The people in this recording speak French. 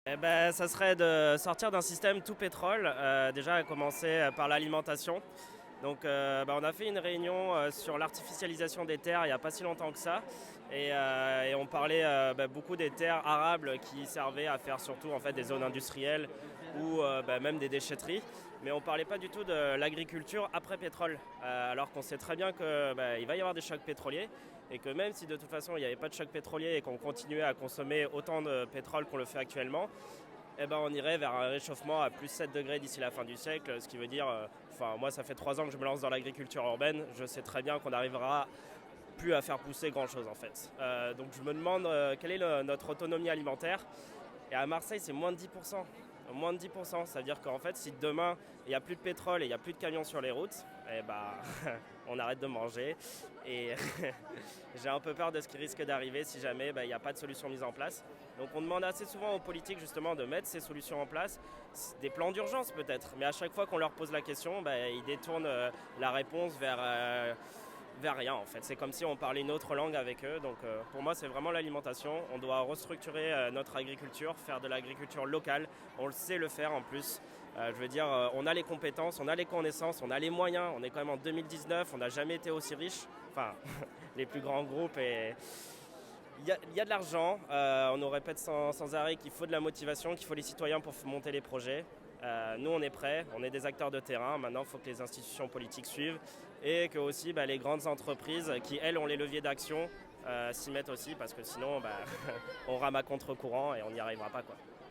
Ça serait de sortir d'un système tout pétrole, déjà à commencer par l'alimentation. Donc on a fait une réunion sur l'artificialisation des terres il n'y a pas si longtemps que ça. Et on parlait beaucoup des terres arables qui servaient à faire surtout en fait, des zones industrielles ou même des déchetteries. Mais on ne parlait pas du tout de l'agriculture après pétrole. Alors qu'on sait très bien qu'il va y avoir des chocs pétroliers et que même si de toute façon il n'y avait pas de choc pétrolier et qu'on continuait à consommer autant de pétrole qu'on le fait actuellement, on irait vers un réchauffement à plus 7 degrés d'ici la fin du siècle, ce qui veut dire, moi ça fait 3 ans que je me lance dans l'agriculture urbaine, je sais très bien qu'on n'arrivera plus à faire pousser grand chose en fait. Donc je me demande quelle est notre autonomie alimentaire. Et à Marseille c'est moins de 10%. Moins de 10%, ça veut dire qu'en fait si demain il n'y a plus de pétrole et il n'y a plus de camions sur les routes, on arrête de manger. Et j'ai un peu peur de ce qui risque d'arriver si jamais il n'y a pas de solution mise en place. Donc on demande assez souvent aux politiques justement de mettre ces solutions en place, des plans d'urgence peut-être, mais à chaque fois qu'on leur pose la question, ils détournent la réponse vers rien en fait. C'est comme si on parlait une autre langue avec eux. Donc pour moi c'est vraiment l'alimentation. On doit restructurer notre agriculture, faire de l'agriculture locale. On le sait le faire en plus. On a les compétences, on a les connaissances, on a les moyens. On est quand même en 2019, on n'a jamais été aussi riche. Enfin, les plus grands groupes et... Il y a de l'argent, on nous répète sans arrêt qu'il faut de la motivation, qu'il faut les citoyens pour monter les projets. Nous on est prêts, on est des acteurs de terrain, maintenant il faut que les institutions politiques suivent et que aussi les grandes entreprises qui elles ont les leviers d'action s'y mettent aussi parce que sinon on rame à contre-courant et on n'y arrivera pas quoi.